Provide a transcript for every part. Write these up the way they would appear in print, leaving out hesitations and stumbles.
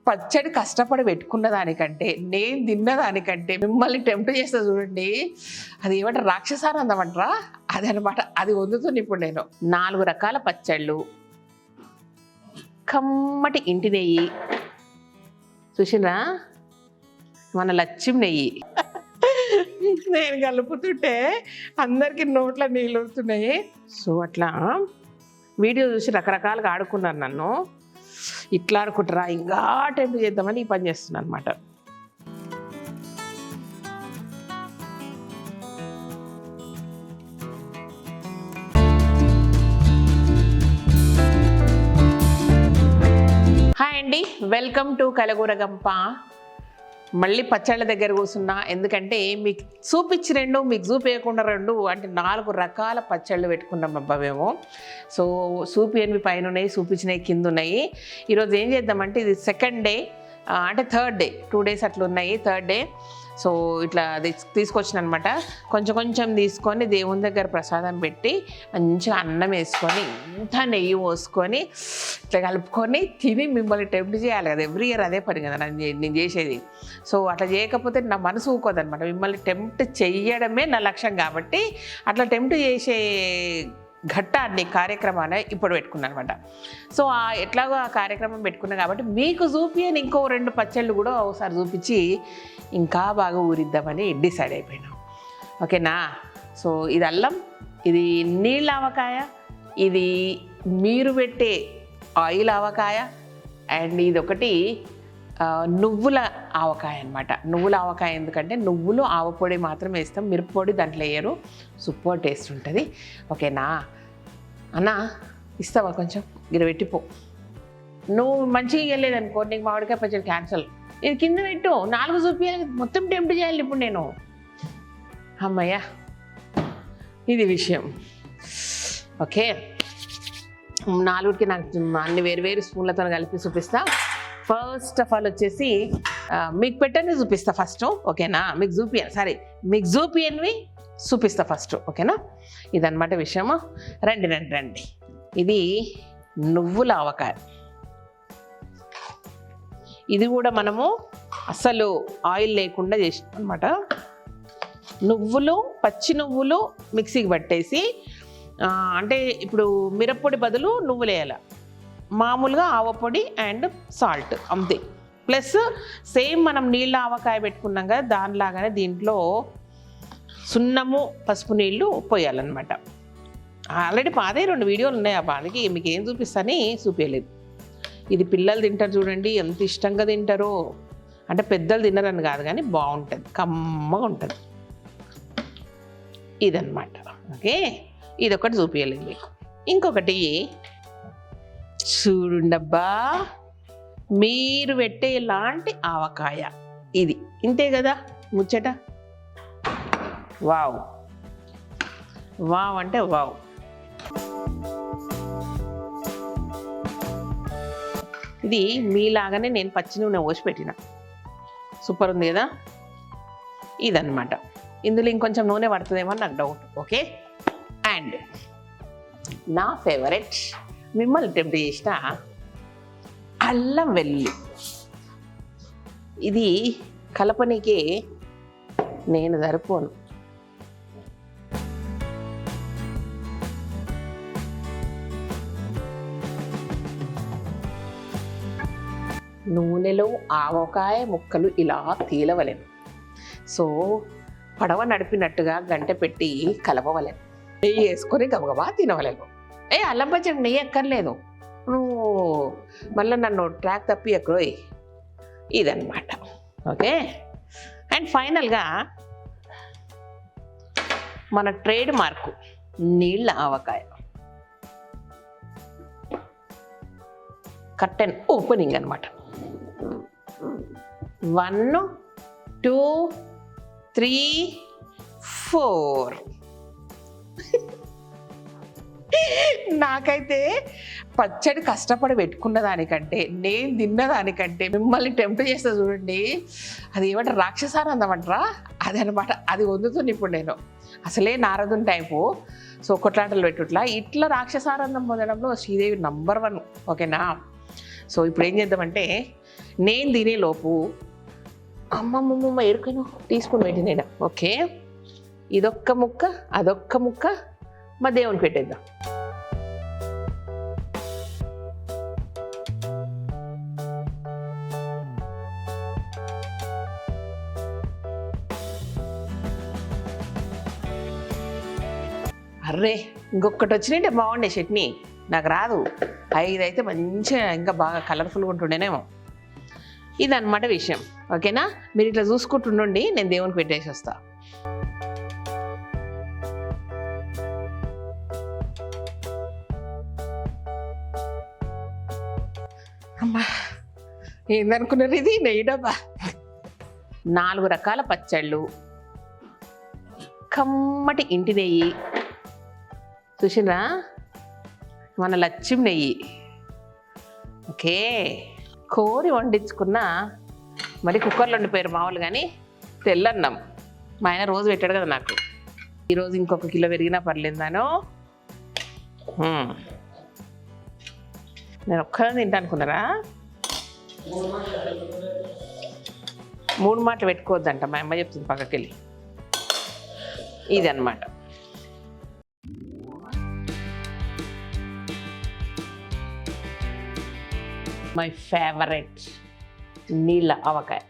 పచ్చడి కష్టపడి పెట్టుకున్న దానికంటే నేను తిన్నదానికంటే మిమ్మల్ని టెంప్ట్ చేస్తా చూడండి, అది ఏమంటారు రాక్షసానందం అంటారా, అది అనమాట. అది వండుతుంది ఇప్పుడు నేను. 4 రకాల పచ్చళ్ళు, కమ్మటి ఇంటి నెయ్యి, చూసినా మన లక్ష్యం నెయ్యి. నేను కలుపుతుంటే అందరికీ నోట్ల నీళ్ళు వస్తున్నాయి. సో అట్లా వీడియో చూసి రకరకాలుగా ఆడుకున్నారు నన్ను. ఇట్లా ఆడుకుంటారా, ఇంకా టెంప్ట్ చేద్దామని ఈ పని చేస్తున్నాను అనమాట. హాయ్ అండి, వెల్కమ్ టు కలగూరగంప. మళ్ళీ పచ్చళ్ళ దగ్గర కూర్చున్నా, ఎందుకంటే మీకు చూపించి 2 మీకు చూపించకుండా 2 అంటే 4 రకాల పచ్చళ్ళు పెట్టుకున్నాం అబ్బా మేము. సో చూపియనివి పైన ఉన్నాయి, చూపించినవి కింద ఉన్నాయి. ఈరోజు ఏం చేద్దామంటే ఇది సెకండ్ డే అంటే థర్డ్ డే, 2 డేస్ అట్లా ఉన్నాయి, థర్డ్ డే. సో ఇట్లా తీసుకొచ్చిన అనమాట. కొంచెం కొంచెం తీసుకొని దేవుని దగ్గర ప్రసాదం పెట్టి మంచిగా అన్నం వేసుకొని ఇంత నెయ్యి పోసుకొని ఇట్లా కలుపుకొని తిని మిమ్మల్ని టెంప్ట్ చేయాలి కదా. ఎవ్రీ ఇయర్ అదే పని కదా నేను చేసేది. సో అట్లా చేయకపోతే నా మనసు ఊకోదనమాట. మిమ్మల్ని టెంప్ట్ చేయడమే నా లక్ష్యం కాబట్టి అట్లా టెంప్ట్ చేసే ఘట్టాన్ని కార్యక్రమాన్ని ఇప్పుడు పెట్టుకున్నాను అనమాట. సో ఎట్లాగో ఆ కార్యక్రమం పెట్టుకున్నా కాబట్టి మీకు చూపియని ఇంకో 2 పచ్చళ్ళు కూడా ఒకసారి చూపించి ఇంకా బాగా ఊరిద్దామని డిసైడ్ అయిపోయినాం. ఓకేనా. సో ఇది అల్లం, ఇది నీళ్ళ ఆవకాయ, ఇది మీరు పెట్టే ఆయిల్ ఆవకాయ, అండ్ ఇది ఒకటి నువ్వుల ఆవకాయ అనమాట. నువ్వుల ఆవకాయ ఎందుకంటే నువ్వులు ఆవపొడి మాత్రం వేస్తాం, మిరప్పొడి దాంట్లో వేయరు. సూపర్ టేస్ట్ ఉంటుంది. ఓకేనా అన్నా, ఇస్తావా కొంచెం గిర పెట్టిపో. నువ్వు మంచిగా వెళ్ళలేదనుకో నీకు మామిడికాయ పచ్చడి క్యాన్సల్. ఇది కింద పెట్టు, 4 చూపించాలి, మొత్తం టెంప్ట్ చేయాలి ఇప్పుడు నేను. అమ్మయ్యా, ఇది విషయం. ఓకే, 4కి నాకు అన్ని వేరు స్పూన్లతో కలిపి చూపిస్తా. ఫస్ట్ ఆఫ్ ఆల్ వచ్చేసి మీకు పెట్టని చూపిస్తా ఫస్ట్. ఓకేనా, మీకు చూపియనివి చూపిస్తా ఫస్ట్. ఓకేనా, ఇదన్నమాట విషయము. రండి. ఇది నువ్వుల ఆవకాయ. ఇది కూడా మనము అసలు ఆయిల్ లేకుండా చేసినాం అనమాట. నువ్వులు, పచ్చి నువ్వులు మిక్సీకి పట్టేసి, అంటే ఇప్పుడు మిరప్పొడి బదులు నువ్వులు వేయాలి, మామూలుగా ఆవపొడి అండ్ సాల్ట్ అంతే. ప్లస్ సేమ్ మనం నీళ్ళ ఆవకాయ పెట్టుకున్నాం కదా దానిలాగానే దీంట్లో సున్నము, పసుపు నీళ్ళు పోయాలన్నమాట. ఆల్రెడీ పాదే 2 వీడియోలు ఉన్నాయి ఆ పాదికి, మీకు ఏం చూపిస్తాని చూపించలేదు. ఇది పిల్లలు తింటారు చూడండి, ఎంత ఇష్టంగా తింటారో. అంటే పెద్దలు తినరని కాదు కానీ బాగుంటుంది, కమ్మగా ఉంటుంది ఇదన్నమాట. ఓకే, ఇదొకటి చూపించలేదు మీకు. ఇంకొకటి చూడండబ్బా, మీరు పెట్టే లాంటి ఆవకాయ ఇది. ఇంతే కదా ముచ్చట. వావ్ అంటే వావ్. ఇది మీలాగానే నేను పచ్చి నూనె పోసి పెట్టిన. సూపర్ ఉంది కదా. ఇదన్నమాట. ఇందులో ఇంకొంచెం నూనె పడుతుందేమో నాకు డౌట్. ఓకే, అండ్ నా ఫేవరెట్ మిమ్మల్ని టెంప్ట్ చేసిన అల్లం వెల్లుల్లి. ఇది కలపనీకే నేను సరిపోను. నూనెలో ఆవకాయ ముక్కలు ఇలా తేలవలేను. సో పడవ నడిపినట్టుగా గంట పెట్టి కలపవలేను. నెయ్యి వేసుకొని గబగబా తినవలేను. అల్లం పచ్చడి నెయ్యి ఎక్కర్లేదు, నువ్వు మళ్ళీ నన్ను ట్రాక్ తప్పి ఎక్కడో. ఇదన్నమాట. ఓకే, అండ్ ఫైనల్గా మన ట్రేడ్ మార్కు నీళ్ళ ఆవకాయ. కర్టెన్ ఓపెనింగ్ అనమాట. 1 2 3 4. నాకైతే పచ్చడి కష్టపడి పెట్టుకున్న దానికంటే నేను తిన్నదానికంటే మిమ్మల్ని టెంప్ట్ చేస్తా చూడండి, అది ఏమంటారు రాక్షసానందం అంటారా, అది అనమాట. అది వండుతుంది ఇప్పుడు నేను. అసలే నారదుని టైపు. సో కొట్లాటలు పెట్టుట్లా ఇట్లా రాక్షసానందం పొందడంలో శ్రీదేవి నంబర్ 1. ఓకేనా. సో ఇప్పుడు ఏం చేద్దామంటే నేను తినేలోపు అమ్మమ్మమ్మ ఎరుకను టీ స్పూన్ పెట్టిన. ఓకే, ఇదొక్క ముక్క అదొక్క ముక్క మా దేవునికి పెట్టేద్దాం. అర్రే ఇంకొకటి వచ్చినాయంటే బాగుండే చట్నీ, నాకు రాదు. 5 అయితే మంచిగా ఇంకా బాగా కలర్ఫుల్గా ఉంటుండేనేమో. ఇదన్నమాట విషయం. ఓకేనా, మీరు ఇట్లా చూసుకుంటుండండి, నేను దేవునికి పెట్టేసి వస్తా. అమ్మా ఏందనుకున్నారు, ఇది నెయ్యి డబ్బా. 4 రకాల పచ్చళ్ళు, కమ్మటి ఇంటి నెయ్యి చూసినా, మన లక్ష్యం నెయ్యి. ఓకే, కోరి వండించుకున్న, మరి కుక్కర్లో వండిపోయారు మామూలు, కానీ తెల్లన్నం మా ఆయన రోజు పెట్టాడు కదా నాకు. ఈరోజు ఇంకొక కిలో పెరిగినా పర్లేదు నాను. నేను ఒక్కదాన్ని తింటా అనుకున్నారా? 3 మాటలు పెట్టుకోవద్దంట మా అమ్మ చెప్తుంది పక్కకి వెళ్ళి. ఇది అన్నమాట. మై ఫేవరెట్ నీళ్ళ ఆవకాయ.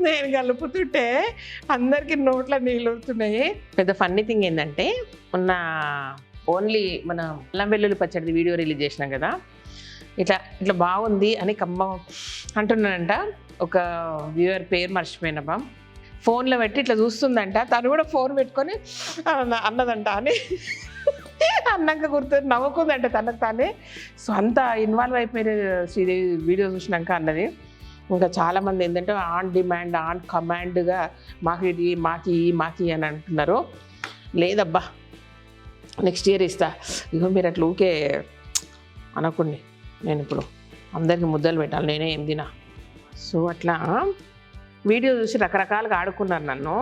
నేను కలుపుతుంటే అందరికీ నోట్లో నీళ్ళు వస్తున్నాయి. పెద్ద ఫన్నీ థింగ్ ఏంటంటే, మొన్న ఓన్లీ మన అల్లం వెల్లుల్లి పచ్చడి వీడియో రిలీజ్ చేసినాం కదా, ఇట్లా ఇట్లా బాగుంది అని కమ్మ అంటున్నానంట. ఒక వ్యూవర్ పేరు మర్చిపోయినబ్బా, ఫోన్లో పెట్టి ఇట్లా చూస్తుందంట, తను కూడా ఫోన్ పెట్టుకొని అన్నదంట అని అన్నాక గుర్తు నవ్వుకుందంట తనకు తానే. సో అంత ఇన్వాల్వ్ అయిపోయిన శ్రీదేవి వీడియో చూసినాక అన్నది. ఇంకా చాలామంది ఏంటంటే ఆన్ డిమాండ్ ఆన్ కమాండ్గా మాకు ఇది మాకి అని అంటున్నారు. లేదబ్బా, నెక్స్ట్ ఇయర్ ఇస్తా. ఇగో మీరు అట్లా ఊకే అనకండి, నేను ఇప్పుడు అందరికీ ముద్దలు పెట్టాలి, నేనే ఏం తినా. సో అట్లా వీడియో చూసి రకరకాలుగా ఆడుకున్నారు నన్ను.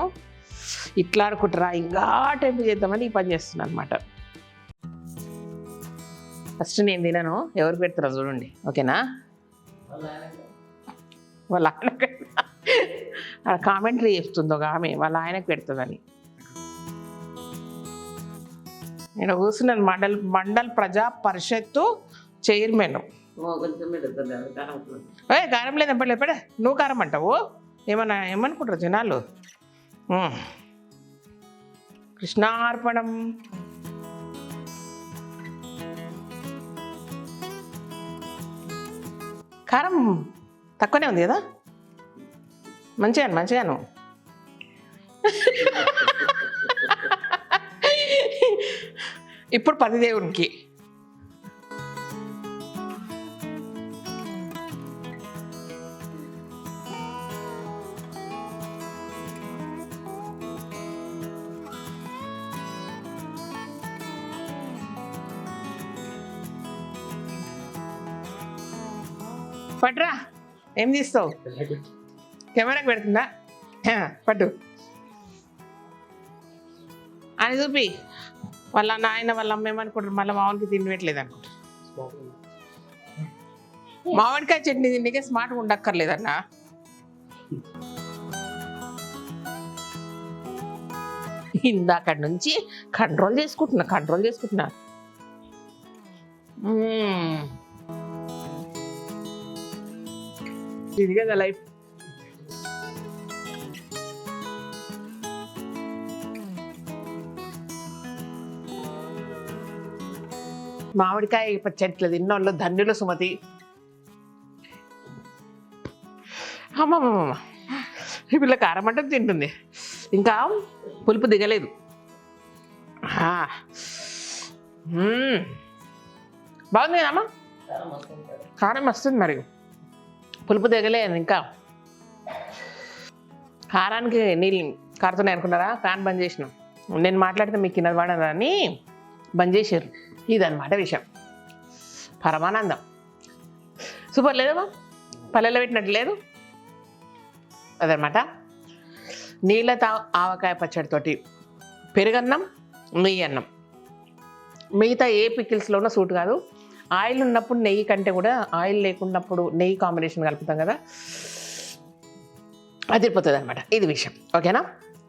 ఇట్లా ఆడుకుంటారా, ఇంకా టైం చేద్దామని ఈ పని చేస్తున్నాను అనమాట. ఫస్ట్ నేను తినను, ఎవరు పెడతారో చూడండి. ఓకేనా, వాళ్ళ ఆయనకు కామెంటరీ చెప్తుంది ఒక ఆమె, వాళ్ళ ఆయనకు పెడుతుందని. నేను కూర్చున్నాను మండల్ ప్రజా పరిషత్తు చైర్మన్. కారం లేదు ఎప్పటి ఎప్పుడే నువ్వు కారం అంటావు, ఏమనుకుంటారు జనాలు. కృష్ణార్పణం. కారం తక్కువనే ఉంది కదా, మంచిగాను. ఇప్పుడు 10 దేవునికి. పట్రా, ఏం తీస్తావు? కెమెరాకి పెడుతుందా? పట్టు అని చూపి. వాళ్ళ నాయన వాళ్ళ అమ్మ ఏమనుకుంటారు, మళ్ళీ మామిడికి తిండి పెట్టలేదు అనుకుంటారు. మామిడికాయ చట్నీ తిండికే స్మార్ట్గా ఉండక్కర్లేదన్నా. ఇందాక నుంచి కంట్రోల్ చేసుకుంటున్నా. ఇది కదా లైఫ్. మామిడికాయ చెట్లు తిన్నోళ్ళు ధన్యులు సుమతి. అమ్మమ్మ, ఈ పిల్ల కారం అంటే తింటుంది, ఇంకా పులుపు దిగలేదు. బాగుంది అమ్మ, కారం వస్తుంది, మరి పులుపు దిగలేదు ఇంకా. కారానికి నీళ్ళు కారుతున్నాయి అనుకున్నారా? ఫ్యాన్ బంద్ చేసినాం. నేను మాట్లాడితే మీకు కింద పడదని బంద్ చేశారు. ఇదన్నమాట విషయం. పరమానందం. సూపర్ లేదమ్మా? పల్లెల్లో పెట్టినట్టు లేదు. అదనమాట. నీళ్ళతో ఆవకాయ పచ్చడితోటి పెరుగన్నం, నెయ్యి అన్నం. మిగతా ఏ పికిల్స్లోనూ సూట్ కాదు. ఆయిల్ ఉన్నప్పుడు నెయ్యి కంటే కూడా ఆయిల్ లేకున్నప్పుడు నెయ్యి కాంబినేషన్ కలుపుతాం కదా, అదిరిపోతుంది అనమాట. ఇది విషయం. ఓకేనా?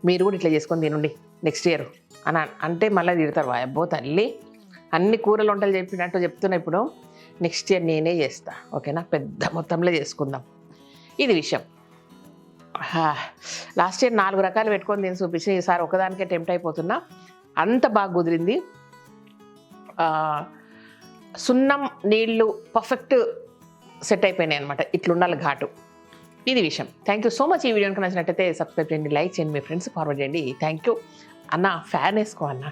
మీరు కూడా ఇట్లా చేసుకొని తినండి నెక్స్ట్ ఇయర్ అని అంటే మళ్ళీ తిడతారు. అబ్బో తల్లి, అన్ని కూరలు వంటలు చెప్పినట్టు చెప్తున్నా. ఇప్పుడు నెక్స్ట్ ఇయర్ నేనే చేస్తా. ఓకేనా? పెద్ద మొత్తంలో చేసుకుందాం. ఇది విషయం. లాస్ట్ ఇయర్ 4 రకాలు పెట్టుకొని నేను చూపించి ఈసారి ఒకదానికే టెంప్ట్ అయిపోతున్నా. అంత బాగా కుదిరింది. సున్నం నీళ్ళు పర్ఫెక్ట్ సెట్ అయిపోయినాయి అనమాట. ఇట్లుండాలి ఘాటు. ఇది విషయం. Thank you so much. ఈ వీడియోకి నచ్చినట్టయితే సబ్స్క్రైబ్ చేయండి, లైక్ చేయండి, మీ ఫ్రెండ్స్ ఫార్వర్డ్ చేయండి. థ్యాంక్ యూ అన్న. ఫ్యాన్ వేసుకో అన్న.